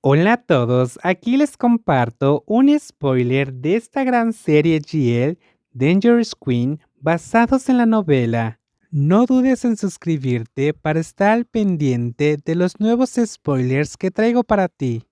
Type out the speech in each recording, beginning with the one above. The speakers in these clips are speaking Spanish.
Hola a todos, aquí les comparto un spoiler de esta gran serie GL, Dangerous Queen, basados en la novela. No dudes en suscribirte para estar al pendiente de los nuevos spoilers que traigo para ti.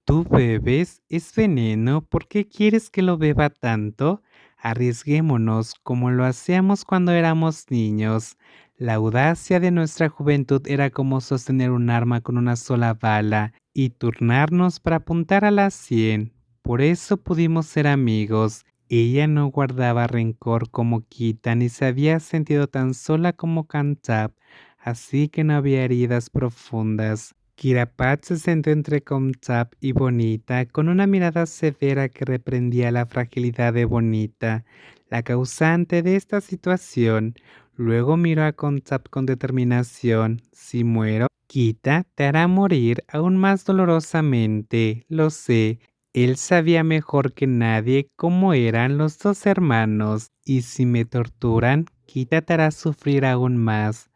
¿Tú bebes? ¿Es veneno? ¿Por qué quieres que lo beba tanto? Arriesguémonos como lo hacíamos cuando éramos niños. La audacia de nuestra juventud era como sostener un arma con una sola bala y turnarnos para apuntar a las 100. Por eso pudimos ser amigos. Ella no guardaba rencor como Kita ni se había sentido tan sola como Kantab, así que no había heridas profundas. Kirapat se sentó entre Comtap y Bonita con una mirada severa que reprendía la fragilidad de Bonita, la causante de esta situación. Luego miró a Comtap con determinación. Si muero, Kita te hará morir aún más dolorosamente, lo sé. Él sabía mejor que nadie cómo eran los dos hermanos, y si me torturan, Kita te hará sufrir aún más.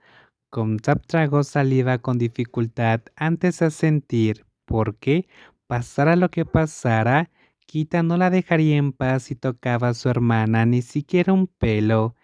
Comtap tragó saliva con dificultad antes de asentir, porque, pasara lo que pasara, Kita no la dejaría en paz si tocaba a su hermana ni siquiera un pelo.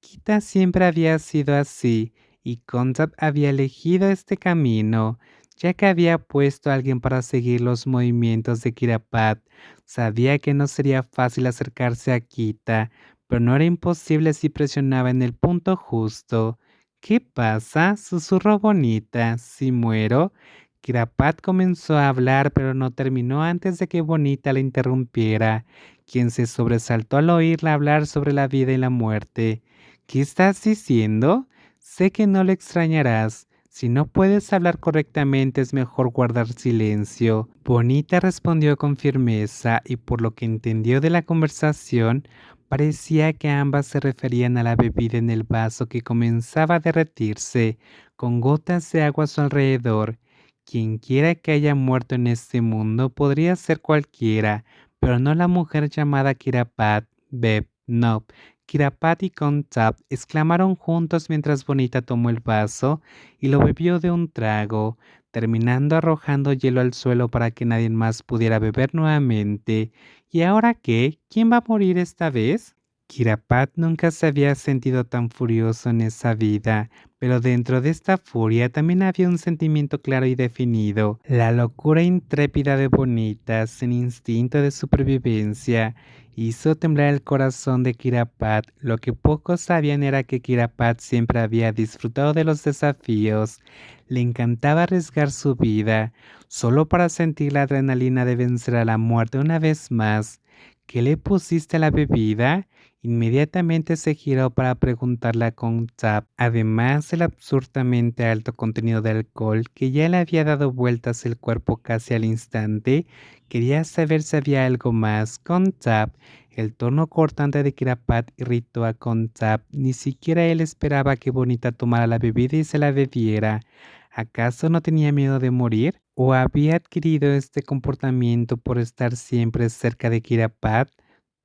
Kita siempre había sido así, y Comtap había elegido este camino, ya que había puesto a alguien para seguir los movimientos de Kirapat. Sabía que no sería fácil acercarse a Kita, pero no era imposible si presionaba en el punto justo. ¿Qué pasa? Susurró Bonita. Si muero. Kirapat comenzó a hablar, pero no terminó antes de que Bonita la interrumpiera, quien se sobresaltó al oírla hablar sobre la vida y la muerte. ¿Qué estás diciendo? Sé que no le extrañarás. Si no puedes hablar correctamente es mejor guardar silencio. Bonita respondió con firmeza y por lo que entendió de la conversación, parecía que ambas se referían a la bebida en el vaso que comenzaba a derretirse, con gotas de agua a su alrededor. Quienquiera que haya muerto en este mundo podría ser cualquiera, pero no la mujer llamada Kirapat. Beb, no. Kirapat y Comtap exclamaron juntos mientras Bonita tomó el vaso y lo bebió de un trago, terminando arrojando hielo al suelo para que nadie más pudiera beber nuevamente. ¿Y ahora qué? ¿Quién va a morir esta vez? Kirapat nunca se había sentido tan furioso en esa vida, pero dentro de esta furia también había un sentimiento claro y definido, la locura intrépida de Bonita, sin instinto de supervivencia. Hizo temblar el corazón de Kirapat. Lo que pocos sabían era que Kirapat siempre había disfrutado de los desafíos. Le encantaba arriesgar su vida, solo para sentir la adrenalina de vencer a la muerte una vez más. ¿Qué le pusiste a la bebida? Inmediatamente se giró para preguntarle a Comtap, además del absurdamente alto contenido de alcohol que ya le había dado vueltas el cuerpo casi al instante, quería saber si había algo más. Comtap, el tono cortante de Kirapat irritó a Comtap, ni siquiera él esperaba que Bonita tomara la bebida y se la bebiera. ¿Acaso no tenía miedo de morir? ¿O había adquirido este comportamiento por estar siempre cerca de Kirapat?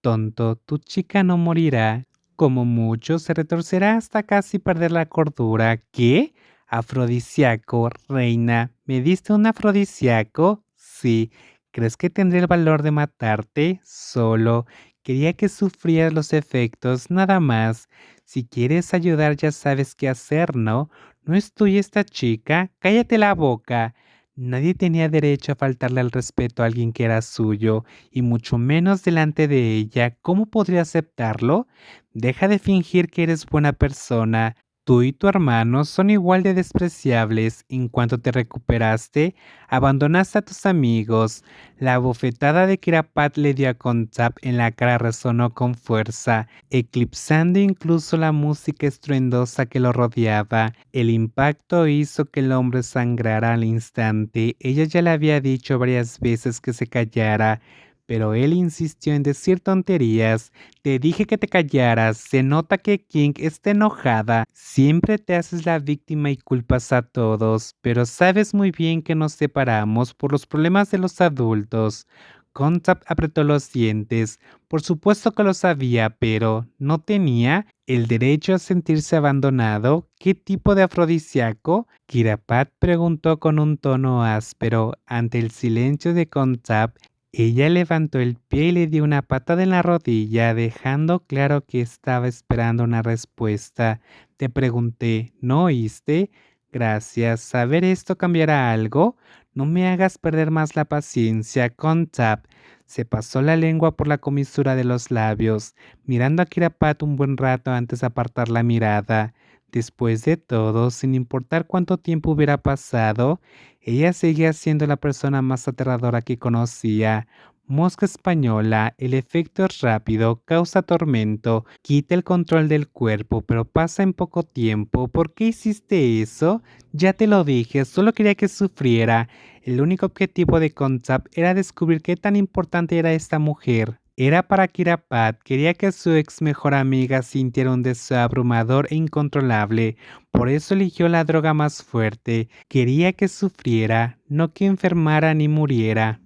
Tonto, tu chica no morirá. Como mucho se retorcerá hasta casi perder la cordura. ¿Qué? Afrodisíaco, reina. ¿Me diste un afrodisíaco? Sí. ¿Crees que tendré el valor de matarte? Solo. Quería que sufrieras los efectos, nada más. Si quieres ayudar ya sabes qué hacer, ¿no? ¿No es tuya esta chica? Cállate la boca. Nadie tenía derecho a faltarle al respeto a alguien que era suyo y mucho menos delante de ella. ¿Cómo podría aceptarlo? Deja de fingir que eres buena persona. Tú y tu hermano son igual de despreciables. En cuanto te recuperaste, abandonaste a tus amigos. La bofetada de Kirapat le dio a Comtap en la cara resonó con fuerza, eclipsando incluso la música estruendosa que lo rodeaba. El impacto hizo que el hombre sangrara al instante. Ella ya le había dicho varias veces que se callara, pero él insistió en decir tonterías. Te dije que te callaras. Se nota que King está enojada. Siempre te haces la víctima y culpas a todos, pero sabes muy bien que nos separamos por los problemas de los adultos. Contab apretó los dientes. Por supuesto que lo sabía, pero ¿no tenía el derecho a sentirse abandonado? ¿Qué tipo de afrodisíaco? Kirapat preguntó con un tono áspero. Ante el silencio de Contab, ella levantó el pie y le dio una patada en la rodilla, dejando claro que estaba esperando una respuesta. Te pregunté, ¿no oíste? Gracias. ¿Saber esto cambiará algo? No me hagas perder más la paciencia, Contab. Se pasó la lengua por la comisura de los labios, mirando a Kirapat un buen rato antes de apartar la mirada. Después de todo, sin importar cuánto tiempo hubiera pasado, ella seguía siendo la persona más aterradora que conocía. Mosca española, el efecto es rápido, causa tormento, quita el control del cuerpo, pero pasa en poco tiempo. ¿Por qué hiciste eso? Ya te lo dije, solo quería que sufriera. El único objetivo de Contab era descubrir qué tan importante era esta mujer. Era para Kirapat, quería que su ex mejor amiga sintiera un deseo abrumador e incontrolable. Por eso eligió la droga más fuerte. Quería que sufriera, no que enfermara ni muriera.